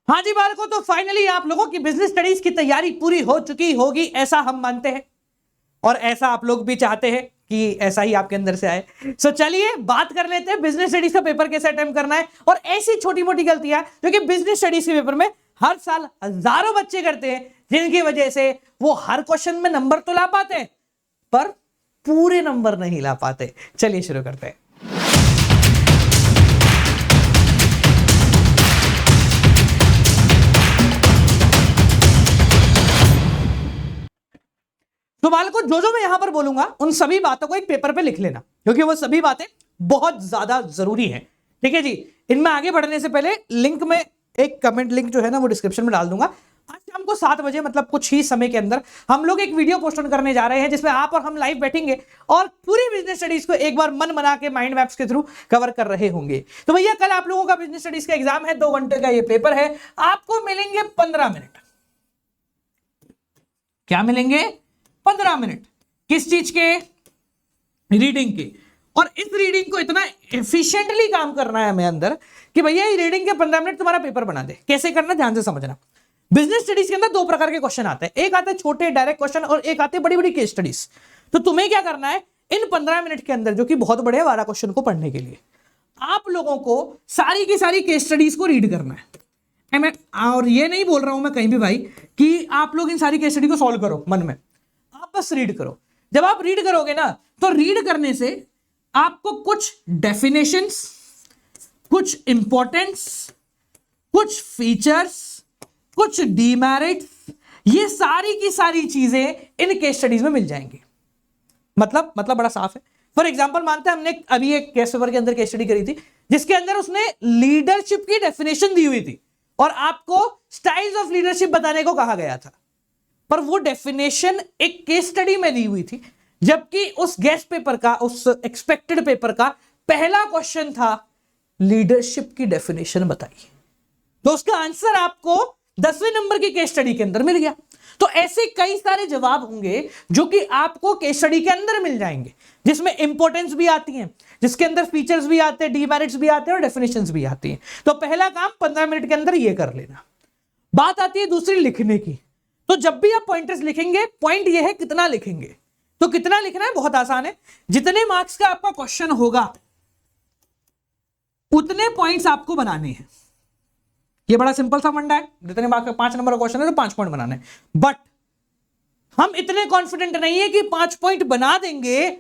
हाँ जी बालकों, तो फाइनली आप लोगों की बिजनेस स्टडीज की तैयारी पूरी हो चुकी होगी, ऐसा हम मानते हैं और ऐसा आप लोग भी चाहते हैं कि ऐसा ही आपके अंदर से आए। सो चलिए बात कर लेते हैं बिजनेस स्टडीज का पेपर कैसे अटेम्प्ट करना है और ऐसी छोटी मोटी गलतियां जो कि बिजनेस स्टडीज के पेपर में हर साल हजारों बच्चे करते हैं, जिनकी वजह से वो हर क्वेश्चन में नंबर तो ला पाते हैं पर पूरे नंबर नहीं ला पाते। चलिए शुरू करते हैं। तो बालकों, जो मैं यहां पर बोलूंगा उन सभी बातों को एक पेपर पे लिख लेना, क्योंकि वो सभी बातें बहुत ज्यादा जरूरी है। ठीक है जी। इनमें आगे बढ़ने से पहले लिंक में एक कमेंट लिंक जो है ना वो डिस्क्रिप्शन में डाल दूंगा। आज शाम को 7 बजे मतलब कुछ ही समय के अंदर हम लोग एक वीडियो पोस्ट करने जा रहे हैं जिसमें आप और हम लाइव बैठेंगे और पूरी बिजनेस स्टडीज को एक बार मन बना के माइंड मैप्स के थ्रू कवर कर रहे होंगे। तो भैया कल आप लोगों का बिजनेस स्टडीज का एग्जाम है, 2 घंटे का ये पेपर है, आपको मिलेंगे 15 मिनट। क्या मिलेंगे? 15 मिनट। किस चीज के? रीडिंग के। और इस रीडिंग को इतना एफिशिएंटली काम करना है हमें अंदर कि भैया ये रीडिंग के 15 मिनट तुम्हारा पेपर बना दे। कैसे करना, ध्यान से समझना। बिजनेस स्टडीज के अंदर 2 प्रकार के क्वेश्चन आते हैं, एक आते हैं छोटे डायरेक्ट क्वेश्चन और एक आते हैं बड़ी बड़ी केस स्टडीज। तो तुम्हें क्या करना है, इन 15 मिनट के अंदर, जो कि बहुत बड़े 12 क्वेश्चन को पढ़ने के लिए आप लोगों को सारी की सारी केस स्टडीज को रीड करना है। मैं और ये नहीं बोल रहा हूं मैं कहीं भी भाई कि आप लोग इन सारी केस स्टडी को सॉल्व करो मन में, आप बस रीड करो। जब आप रीड करोगे ना तो रीड करने से आपको कुछ डेफिनेशंस, कुछ इंपॉर्टेंस, कुछ फीचर्स, कुछ डीमेरिट्स, ये सारी की सारी चीजें इन केस स्टडीज में मिल जाएंगी। मतलब बड़ा साफ है। फॉर एग्जांपल मानते हैं हमने अभी एक केस पेपर के अंदर केस स्टडी करी थी जिसके अंदर उसने लीडरशिप की डेफिनेशन दी हुई थी और आपको स्टाइल्स ऑफ लीडरशिप बताने को कहा गया था, पर वो डेफिनेशन एक केस स्टडी में दी हुई थी, जबकि उस गेस्ट पेपर का, उस एक्सपेक्टेड पेपर का पहला क्वेश्चन था लीडरशिप की डेफिनेशन बताइए। तो उसका आंसर आपको 10वें नंबर की केस स्टडी के अंदर मिल गया। तो ऐसे कई सारे जवाब होंगे जो कि आपको केस स्टडी के अंदर मिल जाएंगे, जिसमें इंपॉर्टेंस भी आती है, जिसके अंदर फीचर्स भी आते हैं, डीमेरिट्स भी आते हैं और डेफिनेशंस भी आती हैं। तो पहला काम 15 मिनट के अंदर ये कर लेना। बात आती है दूसरी, लिखने की। तो जब भी आप पॉइंटर्स लिखेंगे, पॉइंट ये है कितना लिखेंगे। तो कितना लिखना है, बहुत आसान है। जितने मार्क्स का आपका क्वेश्चन होगा उतने पॉइंट्स आपको बनाने हैं। ये बड़ा सिंपल सा फंडा है। जितने मार्क्स का 5 नंबर का क्वेश्चन है तो 5 पॉइंट बनाने हैं। बट हम इतने कॉन्फिडेंट नहीं है कि 5 पॉइंट बना देंगे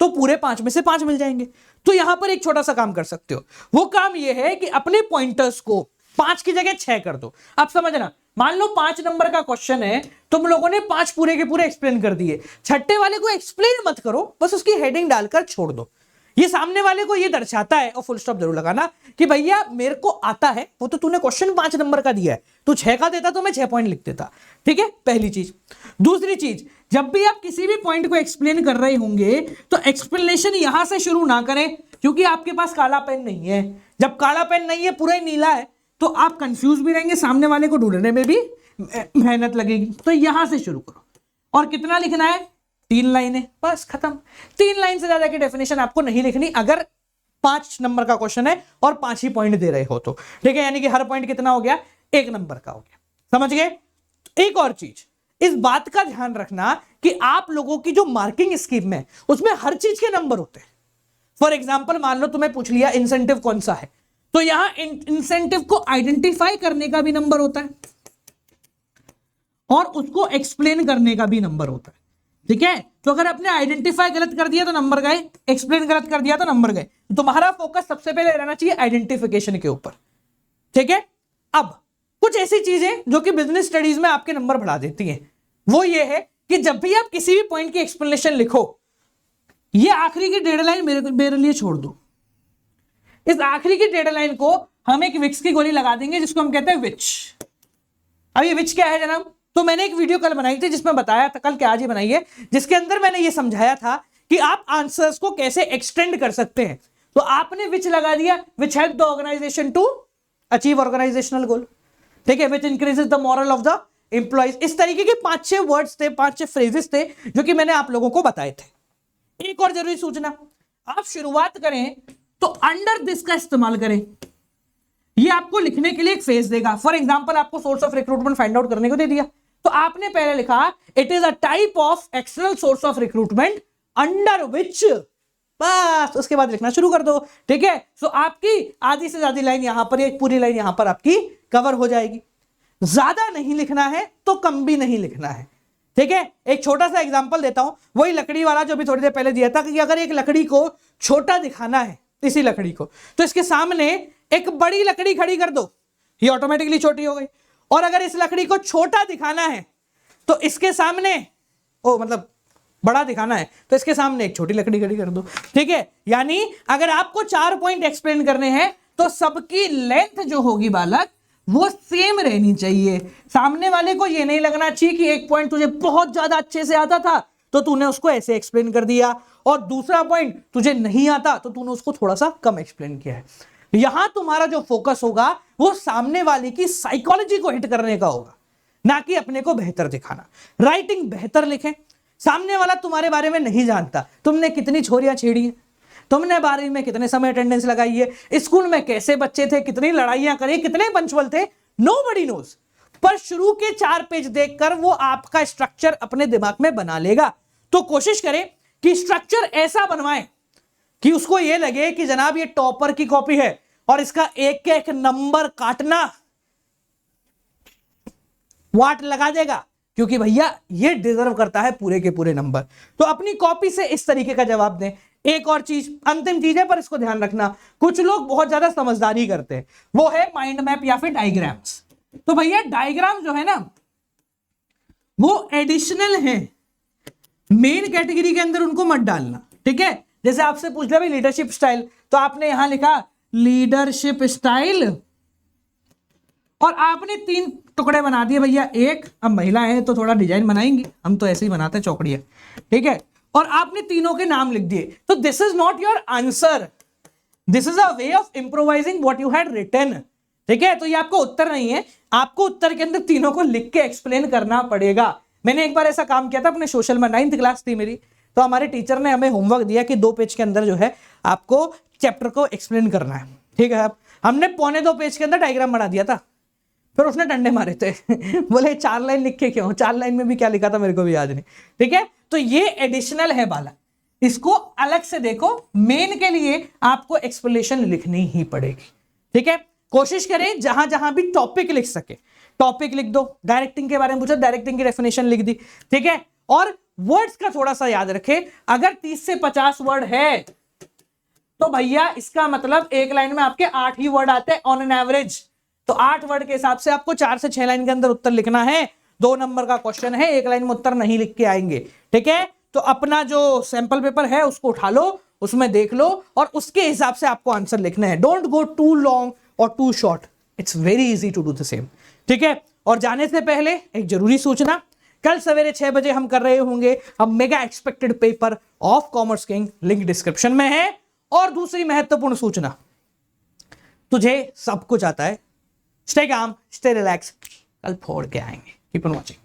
तो पूरे 5 में से 5 मिल जाएंगे। तो यहां पर एक छोटा सा काम कर सकते हो। वो काम यह है कि अपने पॉइंटर्स को 5 की जगह 6 कर दो। आप समझना, मान लो 5 नंबर का क्वेश्चन है, तुम लोगों ने 5 पूरे के पूरे एक्सप्लेन कर दिए, छठे वाले को एक्सप्लेन मत करो, बस उसकी हेडिंग डालकर छोड़ दो। ये सामने वाले को ये दर्शाता है, और फुल स्टॉप जरूर लगाना, कि भैया मेरे को आता है, वो तो तूने क्वेश्चन 5 नंबर का दिया है, तू 6 का देता तो मैं 6 पॉइंट लिख देता। ठीक है, पहली चीज। दूसरी चीज, जब भी आप किसी भी पॉइंट को एक्सप्लेन कर रहे होंगे तो एक्सप्लेनेशन यहां से शुरू ना करें, क्योंकि आपके पास काला पेन नहीं है। जब काला पेन नहीं है, पूरा ही नीला है, तो आप कंफ्यूज भी रहेंगे, सामने वाले को ढूंढने में भी मेहनत लगेगी। तो यहां से शुरू करो। और कितना लिखना है? 3 लाइनें, बस खत्म। 3 लाइन से ज्यादा की डेफिनेशन आपको नहीं लिखनी अगर 5 नंबर का क्वेश्चन है और 5 ही पॉइंट दे रहे हो तो। ठीक है, यानी कि हर पॉइंट कितना हो गया? 1 नंबर का हो गया। समझ गए? एक और चीज, इस बात का ध्यान रखना कि आप लोगों की जो मार्किंग स्कीम है उसमें हर चीज के नंबर होते हैं। फॉर एग्जाम्पल, मान लो तुम्हें पूछ लिया इंसेंटिव कौन सा है, तो यहां इंसेंटिव को आइडेंटिफाई करने का भी नंबर होता है और उसको एक्सप्लेन करने का भी नंबर होता है। ठीक है, तो अगर आपने आइडेंटिफाई गलत कर दिया तो नंबर गए, एक्सप्लेन गलत कर दिया तो नंबर गए। तुम्हारा फोकस सबसे पहले रहना चाहिए आइडेंटिफिकेशन के ऊपर। ठीक है, अब कुछ ऐसी चीजें जो कि बिजनेस स्टडीज में आपके नंबर बढ़ा देती हैं, वो ये है कि जब भी आप किसी भी पॉइंट की एक्सप्लेनेशन लिखो, ये आखिरी की डेडलाइन मेरे लिए छोड़ दो। इस आखिरी की डेडलाइन को हम एक विक्स की गोली लगा देंगे, जिसको हम कहते हैं विच। अब ये विच क्या है जनाब? तो मैंने एक वीडियो कल बनाई थी जिसमें बताया था, कल क्या आज ही बनाई है, जिसके अंदर मैंने ये समझाया था कि आप आंसर्स को कैसे एक्सटेंड कर सकते हैं। तो आपने विच लगा दिया, which help the organisation to achieve organisational goal. ठीक है, which increases the morale of the employees. इस तरीके के 5-6 वर्ड्स थे, 5-6 फ्रेजेस थे जो कि मैंने आप लोगों को बताए थे। एक और जरूरी सूचना, आप शुरुआत करें तो अंडर दिस का इस्तेमाल करें। ये आपको लिखने के लिए एक फेज देगा। फॉर एग्जांपल आपको source of recruitment find out करने को दे दिया, तो आपने पहले लिखा it is a type of external source of recruitment under which, बस उसके बाद लिखना शुरू कर दो। ठीक है, सो आपकी आधी से ज्यादा लाइन यहां पर, एक पूरी लाइन यहां पर आपकी कवर हो जाएगी। ज्यादा नहीं लिखना है तो कम भी नहीं लिखना है। ठीक है, एक छोटा सा एग्जांपल देता हूं, वही लकड़ी वाला जो भी थोड़ी देर पहले दिया था कि अगर एक लकड़ी को छोटा दिखाना है, इसी लकड़ी को, तो इसके सामने एक बड़ी लकड़ी खड़ी कर दो, ये ऑटोमेटिकली छोटी हो गई। और अगर इस लकड़ी को छोटा दिखाना है तो इसके सामने मतलब बड़ा दिखाना है तो इसके सामने एक छोटी लकड़ी खड़ी कर दो। ठीक है, यानी अगर आपको 4 पॉइंट एक्सप्लेन करने हैं तो सबकी लेंथ जो होगी बालक वो सेम रहनी चाहिए। सामने वाले को ये नहीं लगना चाहिए कि एक पॉइंट तुझे बहुत ज्यादा अच्छे से आता था तो तूने उसको ऐसे एक्सप्लेन कर दिया, और दूसरा पॉइंट तुझे नहीं आता तो तूने उसको थोड़ा सा कम एक्सप्लेन किया है। यहां तुम्हारा जो फोकस होगा वो सामने वाले की साइकोलॉजी को हिट करने का होगा, ना कि अपने को बेहतर दिखाना। राइटिंग बेहतर लिखें। सामने वाला तुम्हारे बारे में नहीं जानता, तुमने कितनी छोरियां छेड़ी हैं, तुमने 12वीं में कितने समय अटेंडेंस लगाई है, स्कूल में कैसे बच्चे थे, कितनी लड़ाइयां करी, कितने पंचुअल थे, नोबडी नोज। पर शुरू के 4 पेज देखकर वो आपका स्ट्रक्चर अपने दिमाग में बना लेगा। तो कोशिश करें कि स्ट्रक्चर ऐसा बनवाएं कि उसको ये लगे कि जनाब ये टॉपर की कॉपी है और इसका एक एक नंबर काटना वाट लगा देगा, क्योंकि भैया ये डिजर्व करता है पूरे के पूरे नंबर। तो अपनी कॉपी से इस तरीके का जवाब दें। एक और चीज, अंतिम चीज है पर इसको ध्यान रखना, कुछ लोग बहुत ज्यादा समझदारी करते हैं, वो है माइंड मैप या फिर डायग्राम्स। तो भैया डायग्राम जो है ना वो एडिशनल है, मेन कैटेगरी के अंदर उनको मत डालना। ठीक है, जैसे आपसे पूछ लिया भाई लीडरशिप स्टाइल, तो आपने यहां लिखा लीडरशिप स्टाइल और आपने 3 टुकड़े बना दिए भैया। एक, अब महिला है तो थोड़ा डिजाइन बनाएंगी, हम तो ऐसे ही बनाते हैं चौकड़ियां। ठीक है, और आपने तीनों के नाम लिख दिए। तो this is not your answer, this is a way of improvising what you had written. ठीक है, तो ये आपको उत्तर नहीं है, आपको उत्तर के अंदर तीनों को लिख के एक्सप्लेन करना पड़ेगा। मैंने एक बार ऐसा काम किया था अपने सोशल में, 9th क्लास थी मेरी, तो हमारे टीचर ने हमें होमवर्क दिया कि 2 पेज के अंदर जो है आपको चैप्टर को एक्सप्लेन करना है। ठीक है, हमने 2.25 पेज के अंदर डायग्राम बना दिया था, फिर उसने डंडे मारे थे बोले 4 लाइन लिख के क्यों, 4 लाइन में भी क्या लिखा था मेरे को भी याद नहीं। ठीक है, तो ये एडिशनल है बाला, इसको अलग से देखो, मेन के लिए आपको एक्सप्लेनेशन लिखनी ही पड़ेगी। ठीक है, कोशिश करें जहां जहां भी टॉपिक लिख सके टॉपिक लिख दो। डायरेक्टिंग के बारे में पूछा, डायरेक्टिंग की डेफिनेशन लिख दी। ठीक है, और वर्ड्स का थोड़ा सा याद रखें, अगर 30 से 50 वर्ड है तो भैया इसका मतलब एक लाइन में आपके 8 ही वर्ड आते हैं ऑन एन एवरेज। तो 8 वर्ड के हिसाब से आपको 4 से 6 लाइन के अंदर उत्तर लिखना है। 2 नंबर का क्वेश्चन है, 1 लाइन में उत्तर नहीं लिख के आएंगे। ठीक है, तो अपना जो सैंपल पेपर है उसको उठा लो, उसमें देख लो और उसके हिसाब से आपको आंसर लिखना है। डोंट गो टू लॉन्ग और too short, it's very easy to do the same. ठीक है, और जाने से पहले एक जरूरी सूचना, कल सवेरे 6 बजे हम कर रहे होंगे अब mega expected paper of commerce king, link description में है। और दूसरी महत्वपूर्ण सूचना, तुझे सब कुछ आता है, स्टे काम, स्टे रिलैक्स, कल फोड़ के आएंगे। Keep on watching.